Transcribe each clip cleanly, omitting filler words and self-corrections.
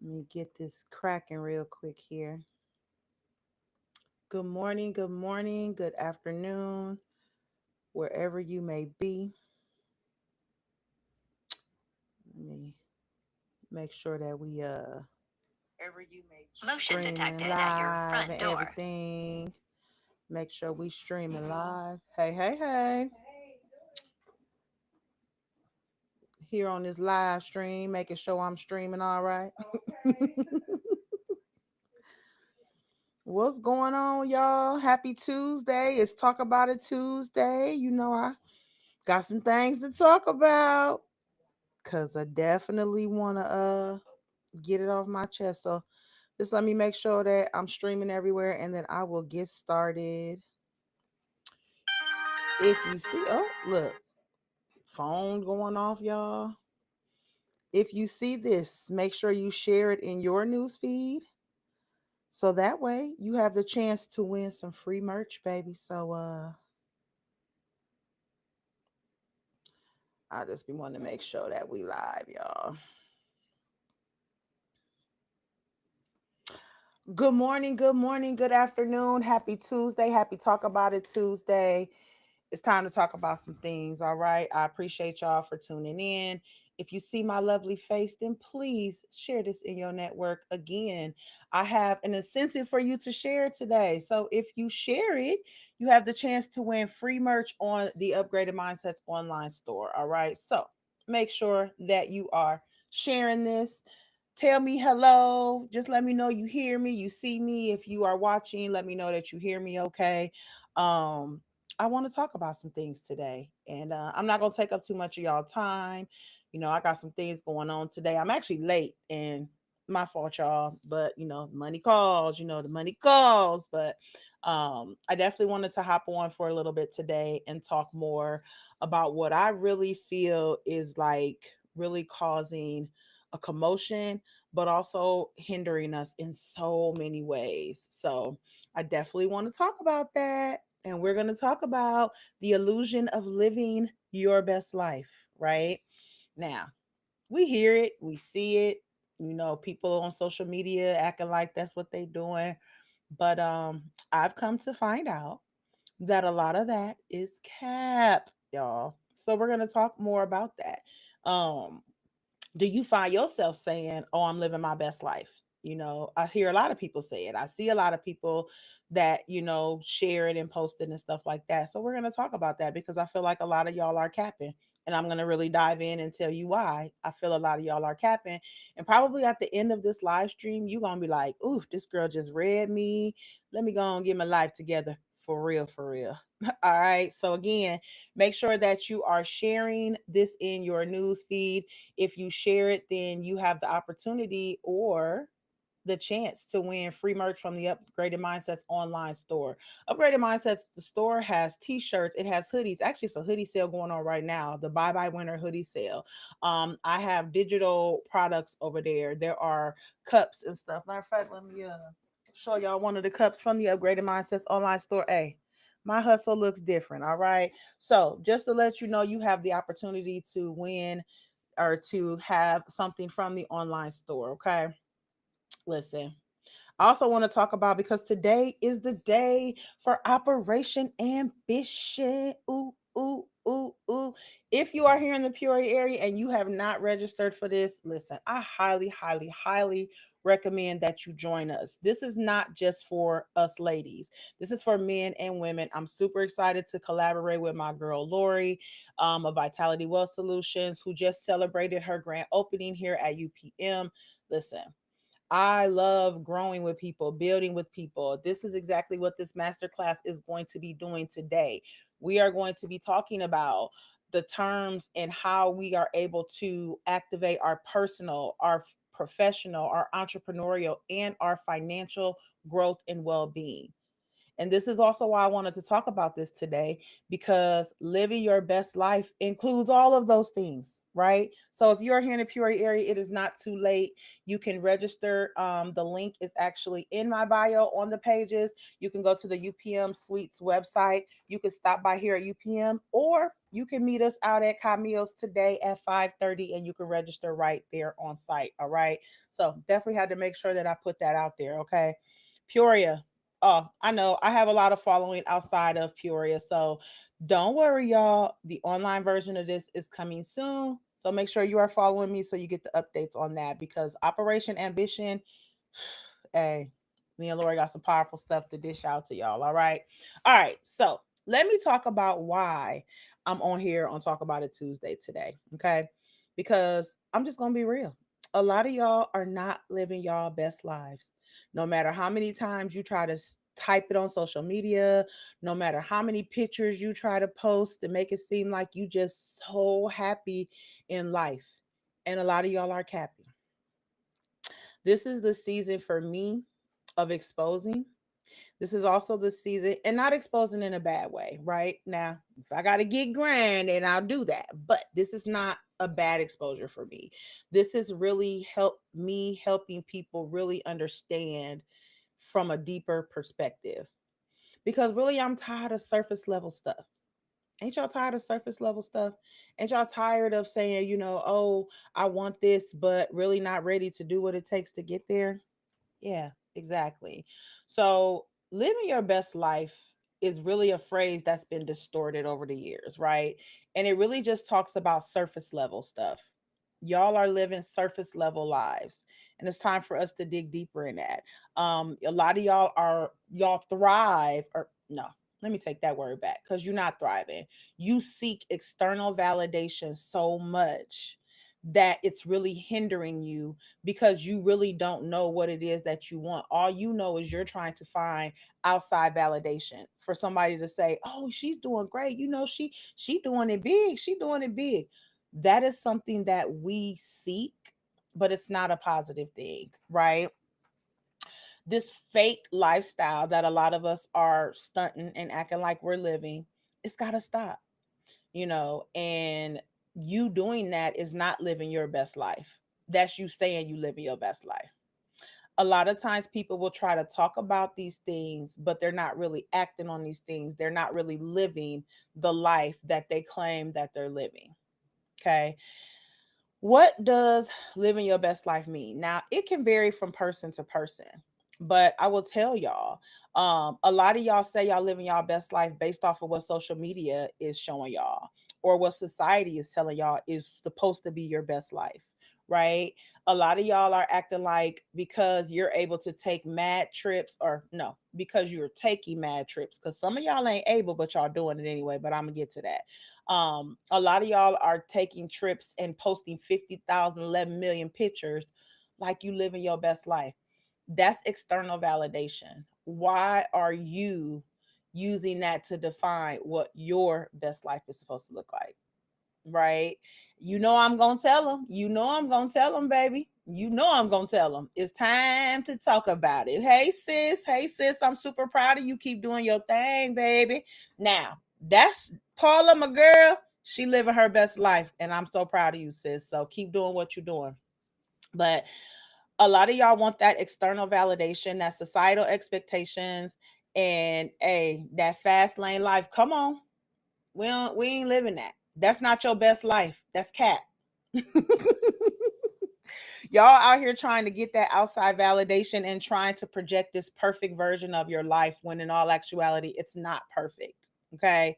Let me get this cracking real quick here. Good morning, good afternoon, wherever you may be. Let me make sure that we Motion streaming detected at your live and front door. everything. Make sure we streaming live. Hey, hey, hey. Here on this live stream, making sure I'm streaming all right. What's going on, y'all? Happy Tuesday. It's Talk About It Tuesday. I got some things to talk about because I definitely want to get it off my chest. So just let me make sure that I'm streaming everywhere and then I will get started. If you see, oh, look, phone going off, y'all. If you see this, make sure you share it in your news feed. So that way you have the chance to win some free merch, baby. So I just be wanting to make sure that we live, y'all. Good morning, good afternoon. Happy Tuesday. Happy Talk About It Tuesday. It's time to talk about some things. All right. I appreciate y'all for tuning in. If you see my lovely face, then please share this in your network. Again, I have an incentive for you to share today. So if you share it, you have the chance to win free merch on the Upgraded Mindsets online store. All right. So make sure that you are sharing this. Tell me hello. Just let me know you hear me, you see me. If you are watching, let me know that you hear me okay. Um, I want to talk about some things today, and I'm not going to take up too much of y'all time. I got some things going on today. I'm actually late, and my fault, y'all. But money calls. The money calls. But I definitely wanted to hop on for a little bit today and talk more about what I really feel is like really causing a commotion, but also hindering us in so many ways. So I definitely want to talk about that. And we're going to talk about the illusion of living your best life, right? Now, we hear it, we see it, people on social media acting like that's what they're doing. But I've come to find out that a lot of that is cap, y'all. So we're going to talk more about that. Um do you find yourself saying, "Oh, I'm living my best life"? I hear a lot of people say it. I see a lot of people that, share it and post it and stuff like that. So we're going to talk about that because I feel like a lot of y'all are capping. And I'm going to really dive in and tell you why I feel a lot of y'all are capping. And probably at the end of this live stream, you're going to be like, "Ooh, this girl just read me. Let me go and get my life together for real, for real." All right. So again, make sure that you are sharing this in your news feed. If you share it, then you have the opportunity or the chance to win free merch from the Upgraded Mindsets online store. Upgraded Mindsets, the store has t-shirts, it has hoodies. Actually, it's a hoodie sale going on right now, the Bye Bye Winter hoodie sale. I have digital products over there. There are cups and stuff. Matter of fact, let me show y'all one of the cups from the Upgraded Mindsets online store. Hey, my hustle looks different. All right. So just to let you know, you have the opportunity to win or to have something from the online store. Okay. Listen, I also want to talk about because today is the day for Operation Ambition. Ooh, ooh, ooh, ooh. If you are here in the Peoria area and you have not registered for this, listen, I highly, highly, highly recommend that you join us. This is not just for us ladies. This is for men and women. I'm super excited to collaborate with my girl Lori of Vitality Wealth Solutions, who just celebrated her grand opening here at UPM. Listen, I love growing with people, building with people. This is exactly what this masterclass is going to be doing today. We are going to be talking about the terms and how we are able to activate our personal, our professional, our entrepreneurial, and our financial growth and well being. And this is also why I wanted to talk about this today because living your best life includes all of those things, right? So if you're here in the Peoria area, it is not too late. You can register. The link is actually in my bio on the pages. You can go to the UPM Suites website. You can stop by here at UPM, or You can meet us out at Camille's today at 5:30, and you can register right there on site. All right. So definitely had to make sure that I put that out there. Okay. Peoria. Oh, I know I have a lot of following outside of Peoria. So don't worry, y'all. The online version of this is coming soon. So make sure you are following me so you get the updates on that, because Operation Ambition, hey, me and Lori got some powerful stuff to dish out to y'all. All right. All right. So let me talk about why I'm on here on Talk About It Tuesday today. Okay. Because I'm just going to be real. A lot of y'all are not living y'all best lives. No matter how many times you try to type it on social media, no matter how many pictures you try to post to make it seem like you just so happy in life. And a lot of y'all are capping. This is the season for me of exposing. This is also the season, and not exposing in a bad way, right? Now, if I got to get grand, then I'll do that. But this is not a bad exposure for me. This is really helping people really understand from a deeper perspective. Because really, I'm tired of surface level stuff. Ain't y'all tired of surface level stuff? Ain't y'all tired of saying, oh, I want this, but really not ready to do what it takes to get there? Yeah, exactly. So, living your best life is really a phrase that's been distorted over the years, right? And it really just talks about surface level stuff. Y'all are living surface level lives, and it's time for us to dig deeper in that. A lot of y'all thrive, or no, let me take that word back, because you're not thriving. You seek external validation so much that it's really hindering you, because you really don't know what it is that you want. All you know is you're trying to find outside validation for somebody to say, "Oh, she's doing great. She doing it big. She doing it big." That is something that we seek, but it's not a positive thing, right? This fake lifestyle that a lot of us are stunting and acting like we're living, it's got to stop, and you doing that is not living your best life. That's you saying you living your best life. A lot of times people will try to talk about these things, but they're not really acting on these things. They're not really living the life that they claim that they're living. Okay. What does living your best life mean? Now, it can vary from person to person, but I will tell y'all, a lot of y'all say y'all living y'all best life based off of what social media is showing y'all, or what society is telling y'all is supposed to be your best life, right? A lot of y'all are acting like because you're able to take mad trips, or no, because you're taking mad trips, because some of y'all ain't able, but y'all doing it anyway. But I'm gonna get to that. A lot of y'all are taking trips and posting 50,000, 11 million pictures like you living your best life. That's external validation. Why are you using that to define what your best life is supposed to look like? Right? I'm going to tell them. I'm going to tell them, baby. I'm going to tell them. It's time to talk about it. Hey, sis. Hey, sis. I'm super proud of you. Keep doing your thing, baby. Now, that's Paula, my girl. She living her best life. And I'm so proud of you, sis. So keep doing what you're doing. But a lot of y'all want that external validation, that societal expectations, and that fast lane life. Come on. We ain't living that. That's not your best life. That's cat. Y'all out here trying to get that outside validation and trying to project this perfect version of your life, when in all actuality, it's not perfect. Okay.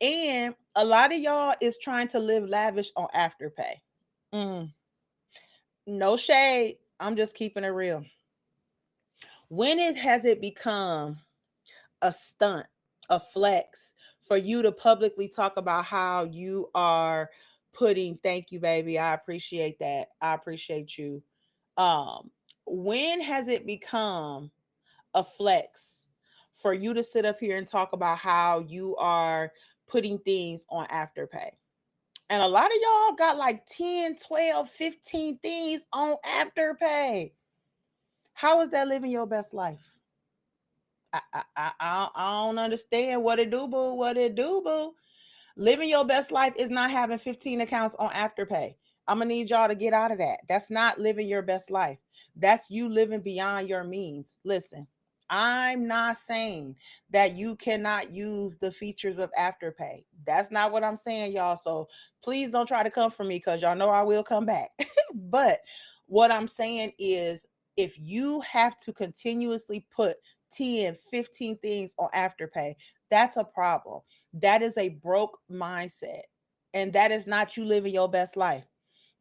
And a lot of y'all is trying to live lavish on Afterpay. Mm, no shade. I'm just keeping it real. When has it become a stunt, a flex for you to publicly talk about how you are putting, thank you, baby. I appreciate that. I appreciate you. Um, when has it become a flex for you to sit up here and talk about how you are putting things on Afterpay? And a lot of y'all got like 10, 12, 15 things on Afterpay. How is that living your best life? I don't understand what it do, boo. What it do, boo. Living your best life is not having 15 accounts on Afterpay. I'm gonna need y'all to get out of that. That's not living your best life. That's you living beyond your means. Listen, I'm not saying that you cannot use the features of Afterpay. That's not what I'm saying, y'all. So please don't try to come for me because y'all know I will come back. But what I'm saying is, if you have to continuously put 10, 15 things on Afterpay, that's a problem. That is a broke mindset. And that is not you living your best life.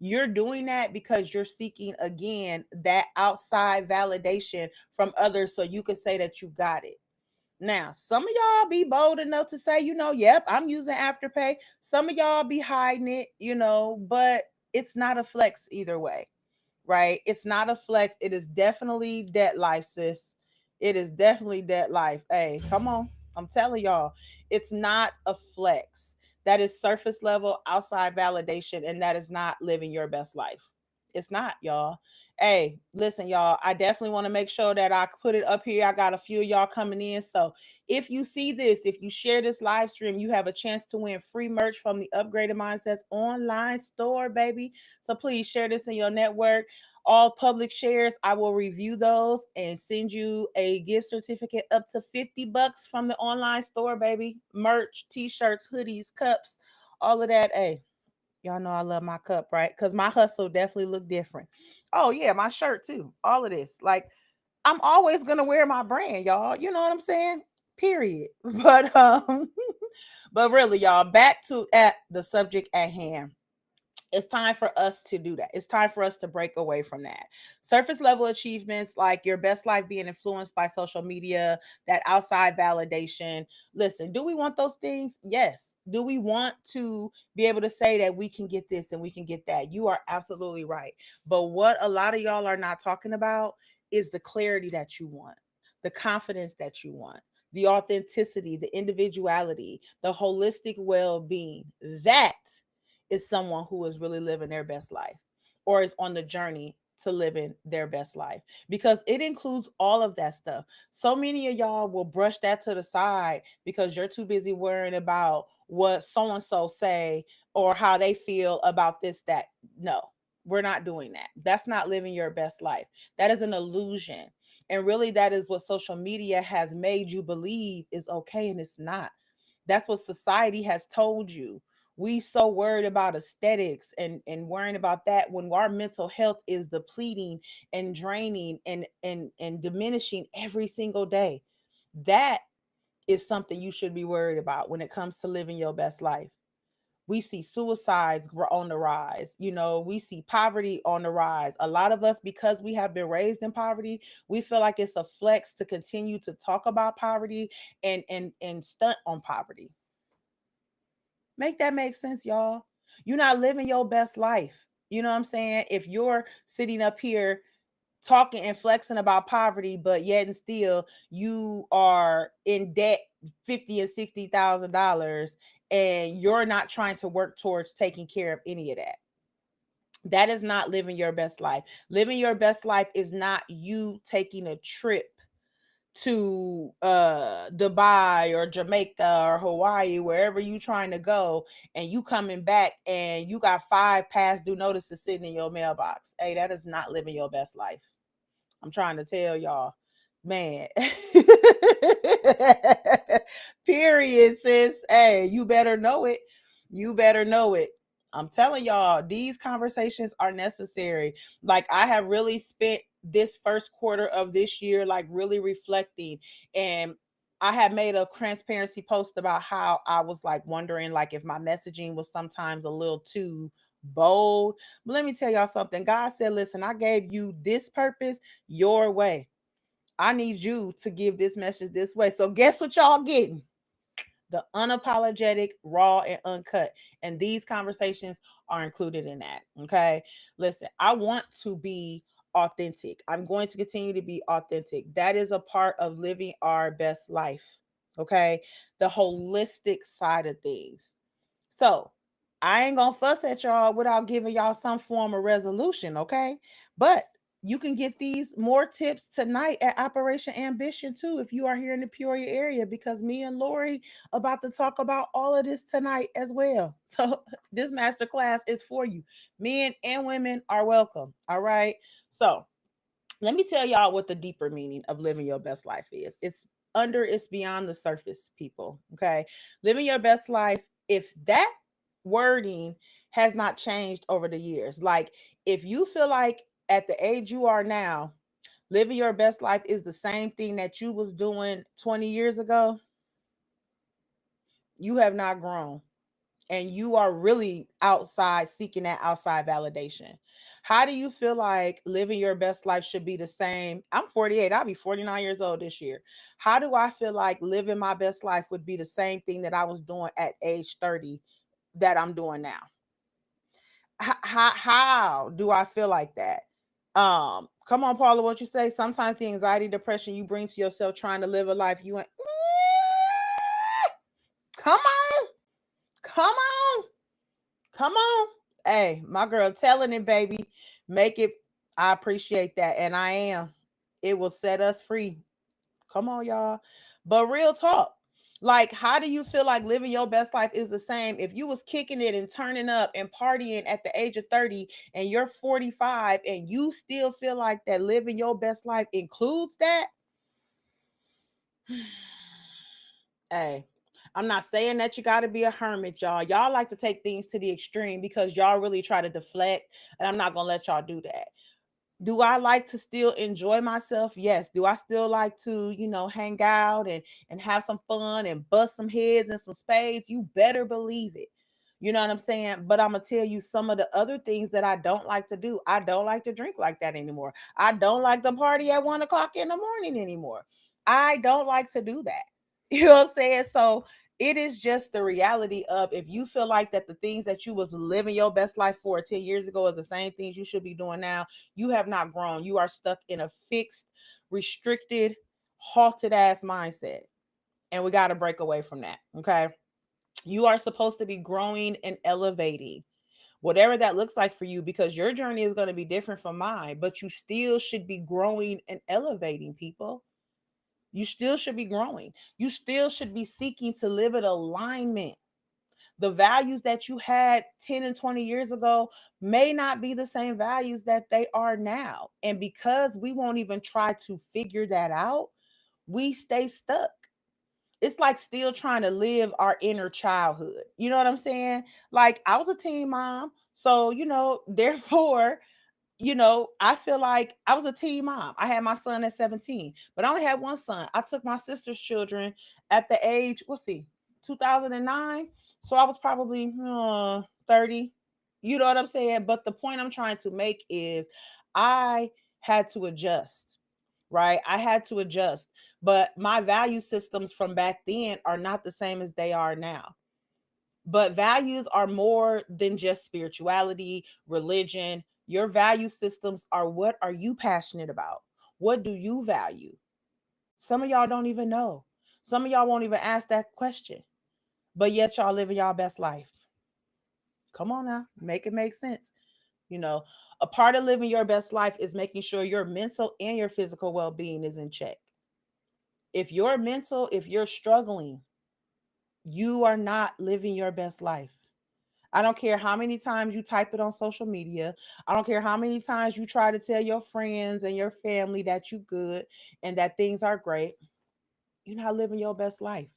You're doing that because you're seeking, again, that outside validation from others so you can say that you got it. Now, some of y'all be bold enough to say, yep, I'm using Afterpay. Some of y'all be hiding it, but it's not a flex either way, right? It's not a flex. It is definitely debt life, sis. It is definitely debt life. Hey, come on. I'm telling y'all, it's not a flex. That is surface level outside validation, and that is not living your best life. It's not, y'all. Hey, listen, y'all. I definitely want to make sure that I put it up here. I got a few of y'all coming in. So if you see this, if you share this live stream, you have a chance to win free merch from the Upgraded Mindsets online store, baby. So please share this in your network. All public shares, I will review those and send you a gift certificate up to $50 from the online store, baby. Merch, t-shirts, hoodies, cups, all of that. Hey, y'all know I love my cup, right? Because my hustle definitely look different. Oh yeah, my shirt too. All of this. Like, I'm always gonna wear my brand, y'all. You know what I'm saying? Period. But really, y'all, back to at the subject at hand. It's time for us to do that. It's time for us to break away from that. Surface level achievements, like your best life being influenced by social media, that outside validation. Listen, do we want those things? Yes. Do we want to be able to say that we can get this and we can get that? You are absolutely right. But what a lot of y'all are not talking about is the clarity that you want, the confidence that you want, the authenticity, the individuality, the holistic well being. That is someone who is really living their best life or is on the journey to living their best life, because it includes all of that stuff. So many of y'all will brush that to the side because you're too busy worrying about what so and so say or how they feel about this, that. No, we're not doing that. That's not living your best life. That is an illusion. And really, that is what social media has made you believe is okay, and it's not. That's what society has told you. We so worried about aesthetics and worrying about that when our mental health is depleting and draining and diminishing every single day. That is something you should be worried about when it comes to living your best life. We see suicides on the rise. We see poverty on the rise. A lot of us, because we have been raised in poverty, we feel like it's a flex to continue to talk about poverty and stunt on poverty. Make that make sense, y'all. You're not living your best life. You know what I'm saying? If you're sitting up here talking and flexing about poverty, but yet and still you are in debt $50 and $60,000, and you're not trying to work towards taking care of any of that. That is not living your best life. Living your best life is not you taking a trip to Dubai or Jamaica or Hawaii, wherever you trying to go, and you coming back and you got 5 past due notices sitting in your mailbox. Hey, that is not living your best life. I'm trying to tell y'all, man. Period, sis. Hey, you better know it. You better know it. I'm telling y'all, these conversations are necessary. Like, I have really spent this first quarter of this year, like, really reflecting. And I had made a transparency post about how I was like wondering, like, if my messaging was sometimes a little too bold. But let me tell y'all something. God said, listen, I gave you this purpose your way. I need you to give this message this way. So guess what y'all getting? The unapologetic, raw, and uncut. And these conversations are included in that. Okay. Listen, I want to be authentic. I'm going to continue to be authentic. That is a part of living our best life. Okay. The holistic side of things. So I ain't gonna fuss at y'all without giving y'all some form of resolution, okay? But you can get these more tips tonight at Operation Ambition too, if you are here in the Peoria area, because me and Lori about to talk about all of this tonight as well. So this masterclass is for you. Men and women are welcome. All right. So Let me tell y'all what the deeper meaning of living your best life is. It's beyond the surface, people. Okay. Living your best life, if that wording has not changed over the years, like if you feel like at the age you are now, living your best life is the same thing that you was doing 20 years ago, you have not grown, and you are really outside seeking that outside validation. How do you feel like living your best life should be the same? I'm 48, I'll be 49 years old this year. How do I feel like living my best life would be the same thing that I was doing at age 30 that I'm doing now? How do I feel like that? Come on, Paula, what you say? Sometimes the anxiety, depression you bring to yourself trying to live a life you ain't. Come on, come on. Come on. Hey, my girl telling it, baby. Make it. I appreciate that. And I am. It will set us free. Come on, y'all. But real talk. Like, how do you feel like living your best life is the same if you was kicking it and turning up and partying at the age of 30 and you're 45 and you still feel like that living your best life includes that? Hey, I'm not saying that you got to be a hermit, y'all. Y'all like to take things to the extreme because y'all really try to deflect, and I'm not going to let y'all do that. Do I like to still enjoy myself? Yes. Do I still like to, hang out and have some fun and bust some heads and some spades? You better believe it. You know what I'm saying? But I'm gonna tell you some of the other things that I don't like to do. I don't like to drink like that anymore. I don't like to party at 1 o'clock in the morning anymore. I don't like to do that. You know what I'm saying? So it is just the reality of, if you feel like that the things that you was living your best life for 10 years ago is the same things you should be doing now, you have not grown. You are stuck in a fixed, restricted, halted ass mindset. And we got to break away from that. Okay. You are supposed to be growing and elevating, whatever that looks like for you, because your journey is going to be different from mine, but you still should be growing and elevating, people. You still should be growing. You still should be seeking to live in alignment. The values that you had 10 and 20 years ago may not be the same values that they are now. And because we won't even try to figure that out, we stay stuck. It's like still trying to live our inner childhood. You know what I'm saying? Like, I was a teen mom. So, therefore, I feel like I was a teen mom. I had my son at 17, but I only had one son. I took my sister's children at the age, we'll see, 2009. So I was probably 30. You know what I'm saying? But the point I'm trying to make is I had to adjust, right? I had to adjust. But my value systems from back then are not the same as they are now. But values are more than just spirituality, religion. Your value systems are, what are you passionate about? What do you value? Some of y'all don't even know. Some of y'all won't even ask that question. But yet y'all living y'all best life. Come on now, make it make sense. You know, a part of living your best life is making sure your mental and your physical well-being is in check. If you're struggling, you are not living your best life. I don't care how many times you type it on social media. I don't care how many times you try to tell your friends and your family that you good and that things are great. You're not living your best life.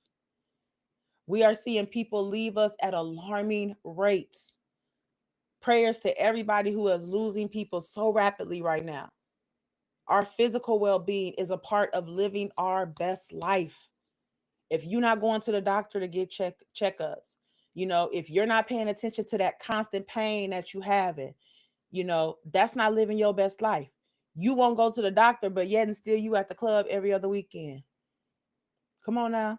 We are seeing people leave us at alarming rates. Prayers to everybody who is losing people so rapidly right now. Our physical well-being is a part of living our best life. If you're not going to the doctor to get checkups, if you're not paying attention to that constant pain that you have, that's not living your best life. You won't go to the doctor, but yet and still you at the club every other weekend. Come on now.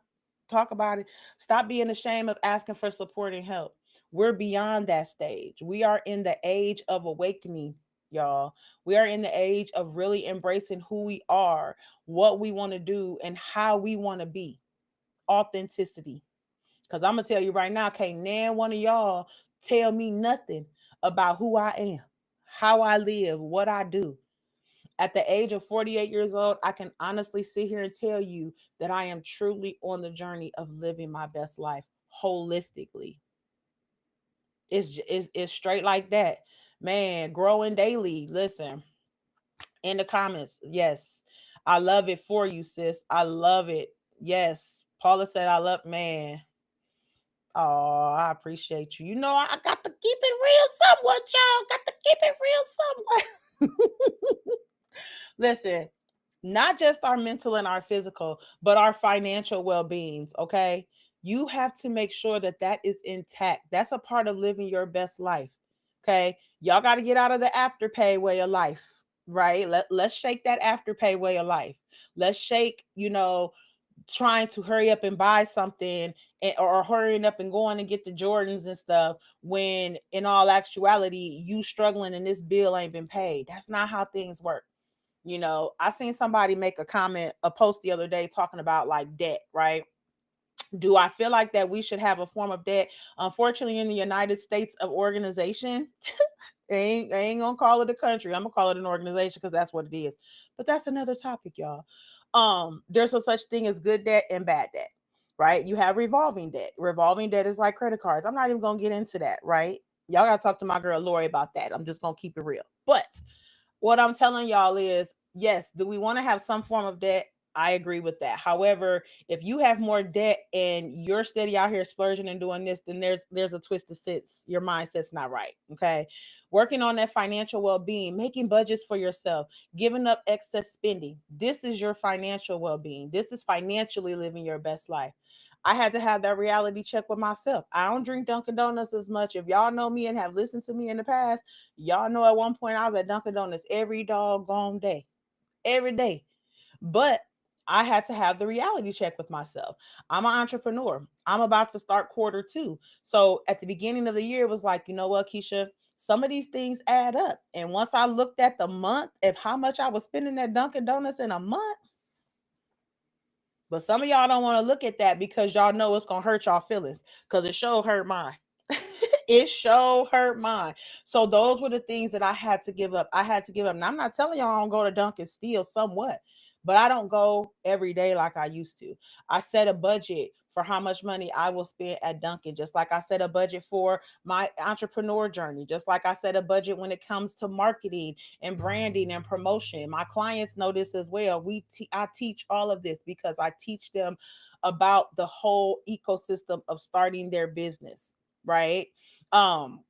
Talk about it. Stop being ashamed of asking for support and help. We're beyond that stage. We are in the age of awakening, y'all. We are in the age of really embracing who we are, what we want to do, and how we want to be. Authenticity. Because I'm going to tell you right now, can't nan one of y'all tell me nothing about who I am, how I live, what I do. At the age of 48 years old, I can honestly sit here and tell you that I am truly on the journey of living my best life holistically. It's straight like that. Man, growing daily. Listen, In the comments. Yes. I love it for you, sis. I love it. Yes. Paula said, I love, man. Oh, I appreciate you. You know, I got to keep it real somewhat, y'all. Got to keep it real somewhat. Listen, not just our mental and our physical, but our financial well beings. Okay. You have to make sure that that is intact. That's a part of living your best life. Okay. Y'all got to get out of the afterpay way of life, right? Let's shake that afterpay way of life. Let's shake, trying to hurry up and buy something, or hurrying up and going and get the Jordans and stuff, when in all actuality you struggling and this bill ain't been paid. That's not how things work. I seen somebody make a post the other day talking about like debt, right? Do I feel like that we should have a form of debt? Unfortunately, in the United States of organization, I ain't gonna call it a country. I'm gonna call it an organization because that's what it is. But that's another topic, y'all. There's no such thing as good debt and bad debt, right? You have revolving debt. Revolving debt is like credit cards. I'm not even gonna get into that, right? Y'all gotta talk to my girl Lori about that. I'm just gonna keep it real. But what I'm telling y'all is, yes, do we want to have some form of debt? I agree with that. However, if you have more debt and you're steady out here splurging and doing this, then there's a twist of sense. Your mindset's not right. Okay. Working on that financial well-being, making budgets for yourself, giving up excess spending. This is your financial well-being. This is financially living your best life. I had to have that reality check with myself. I don't drink Dunkin' Donuts as much. If y'all know me and have listened to me in the past, y'all know at one point I was at Dunkin' Donuts every doggone day, every day. But I had to have the reality check with myself. I'm an entrepreneur. I'm about to start quarter two. So at the beginning of the year, it was like, you know what, Keisha, some of these things add up. And once I looked at the month of how much I was spending at Dunkin' Donuts in a month, but some of y'all don't want to look at that because y'all know it's gonna hurt y'all feelings. Cause it sure hurt mine. It sure hurt mine. So those were the things that I had to give up. I had to give up. And I'm not telling y'all I don't go to Dunkin' still somewhat, but I don't go every day like I used to. I set a budget for how much money I will spend at Dunkin', just like I set a budget for my entrepreneur journey, just like I set a budget when it comes to marketing and branding and promotion. My clients know this as well. I teach all of this because I teach them about the whole ecosystem of starting their business, right? Um,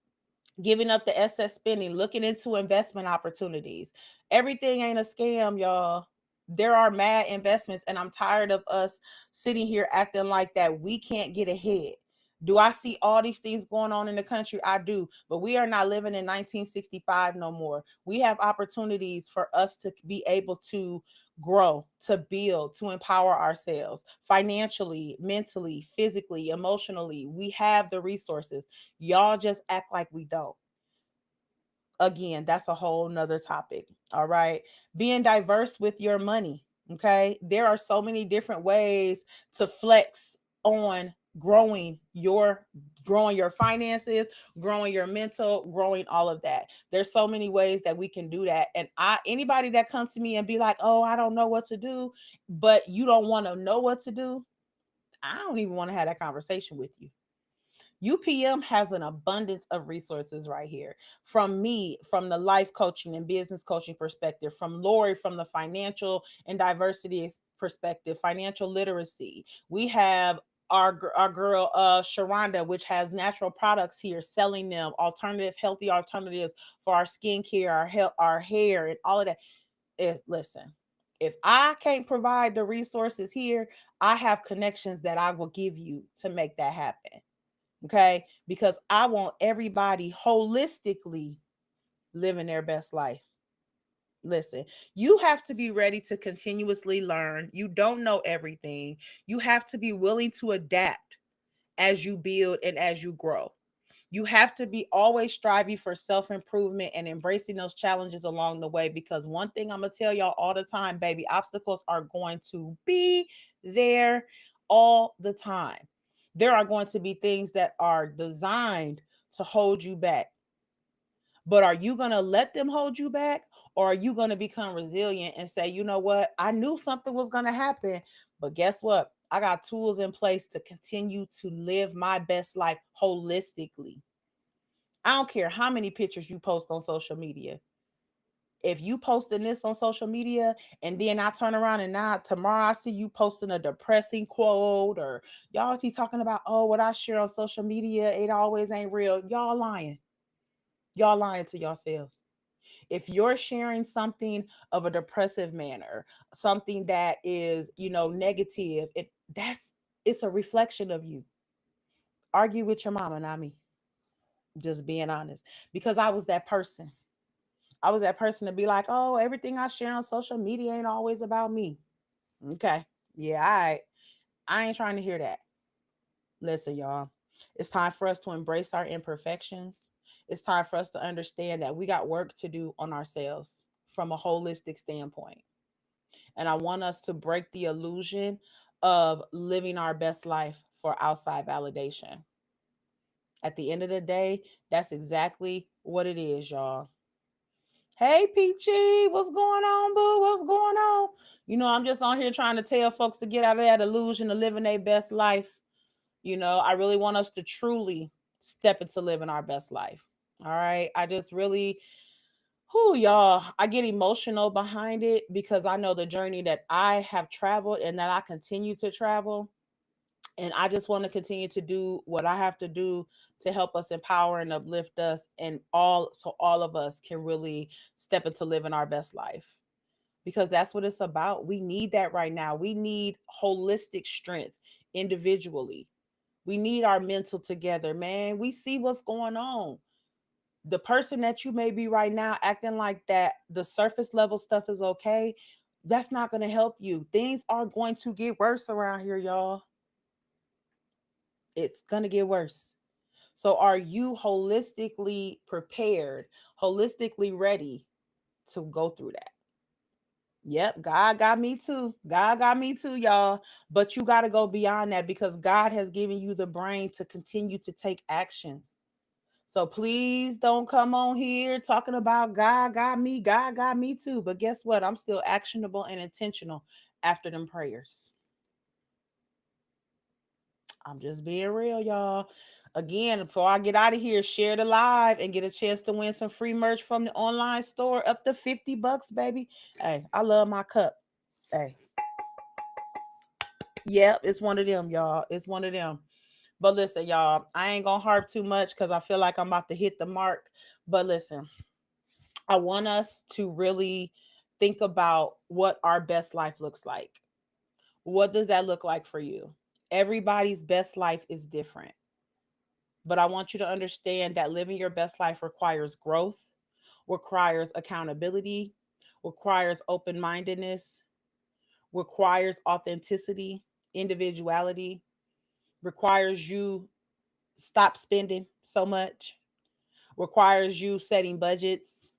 Giving up the excess spending, looking into investment opportunities. Everything ain't a scam, y'all. There are mad investments, and I'm tired of us sitting here acting like that we can't get ahead. Do I see all these things going on in the country? I do, but we are not living in 1965 no more. We have opportunities for us to be able to grow, to build, to empower ourselves financially, mentally, physically, emotionally. We have the resources. Y'all just act like we don't. Again, that's a whole nother topic. All right. Being diverse with your money. Okay. There are so many different ways to flex on growing your finances, growing your mental, growing all of that. There's so many ways that we can do that. And anybody that comes to me and be like, "Oh, I don't know what to do," but you don't want to know what to do, I don't even want to have that conversation with you. UPM has an abundance of resources right here. From me, from the life coaching and business coaching perspective, from Lori, from the financial and diversity perspective, financial literacy. We have our girl Sharonda, which has natural products here, selling them healthy alternatives for our skincare, our health, our hair, and all of that. Listen, if I can't provide the resources here, I have connections that I will give you to make that happen. Okay. Because I want everybody holistically living their best life. Listen, you have to be ready to continuously learn. You don't know everything. You have to be willing to adapt as you build and as you grow. You have to be always striving for self improvement and embracing those challenges along the way. Because one thing I'm going to tell y'all all the time, baby, obstacles are going to be there all the time. There are going to be things that are designed to hold you back. But are you going to let them hold you back? Or are you going to become resilient and say, you know what? I knew something was going to happen. But guess what? I got tools in place to continue to live my best life holistically. I don't care how many pictures you post on social media. If you posting this on social media and then I turn around and now tomorrow I see you posting a depressing quote, or y'all keep talking about, oh, what I share on social media, it always ain't real. Y'all lying. Y'all lying to yourselves. If you're sharing something of a depressive manner, something that is, negative, it's a reflection of you. Argue with your mama, not me. Just being honest. Because I was that person. I was that person to be like, oh, everything I share on social media ain't always about me. Okay. Yeah, all right. I ain't trying to hear that. Listen, y'all. It's time for us to embrace our imperfections. It's time for us to understand that we got work to do on ourselves from a holistic standpoint. And I want us to break the illusion of living our best life for outside validation. At the end of the day, that's exactly what it is, y'all. Hey, Peachy, what's going on, boo? What's going on? I'm just on here trying to tell folks to get out of that illusion of living their best life. I really want us to truly step into living our best life. All right. I just really, y'all, I get emotional behind it because I know the journey that I have traveled and that I continue to travel. And I just want to continue to do what I have to do to help us empower and uplift us, and all of us can really step into living our best life, because that's what it's about. We need that right now. We need holistic strength individually. We need our mental together, man. We see what's going on. The person that you may be right now acting like that, the surface level stuff is okay. That's not going to help you. Things are going to get worse around here, y'all. It's going to get worse. So, are you holistically prepared, holistically ready to go through that? Yep, God got me too. God got me too, y'all. But you got to go beyond that, because God has given you the brain to continue to take actions. So please don't come on here talking about God got me too. But guess what? I'm still actionable and intentional after them prayers. I'm just being real, y'all. Again, before I get out of here, share the live and get a chance to win some free merch from the online store, up to $50, baby. Hey, I love my cup. Hey, yep, it's one of them, y'all. It's one of them. But listen, y'all, I ain't gonna harp too much because I feel like I'm about to hit the mark. But listen, I want us to really think about what our best life looks like. What does that look like for you? Everybody's best life is different. But I want you to understand that living your best life requires growth, requires accountability, requires open mindedness, requires authenticity, individuality, requires you stop spending so much, requires you setting budgets,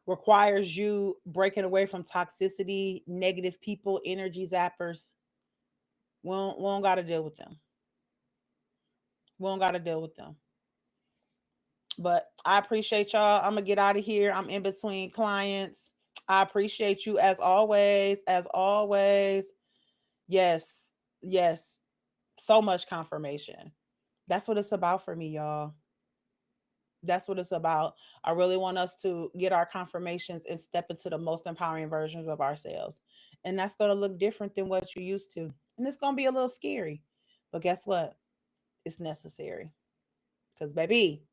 requires you breaking away from toxicity, negative people, energy zappers. We don't got to deal with them. We don't got to deal with them. But I appreciate y'all. I'm going to get out of here. I'm in between clients. I appreciate you as always. As always. Yes. Yes. So much confirmation. That's what it's about for me, y'all. That's what it's about. I really want us to get our confirmations and step into the most empowering versions of ourselves. And that's going to look different than what you used to. And it's going to be a little scary. But guess what? It's necessary. Because, baby,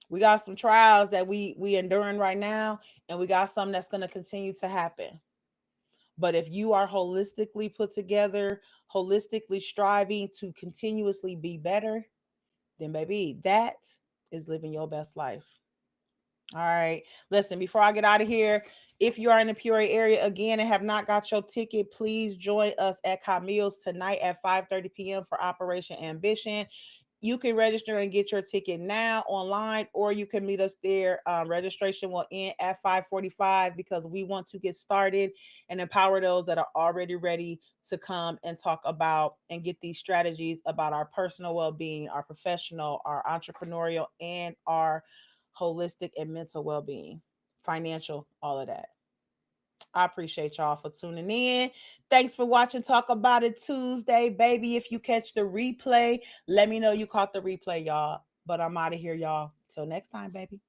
we got some trials that we enduring right now, and we got some that's going to continue to happen. But if you are holistically put together, holistically striving to continuously be better, then, baby, that is living your best life. All right. Listen, before I get out of here, if you are in the Peoria area again and have not got your ticket, please join us at Camille's tonight at 5:30 p.m. for Operation Ambition. You can register and get your ticket now online, or you can meet us there. Registration will end at 5:45 because we want to get started and empower those that are already ready to come and talk about and get these strategies about our personal well-being, our professional, our entrepreneurial, and our holistic and mental well-being, financial, all of that. I appreciate y'all for tuning in. Thanks for watching Talk About It Tuesday, baby. If you catch the replay, let me know you caught the replay, y'all. But I'm out of here, y'all. Till next time, baby.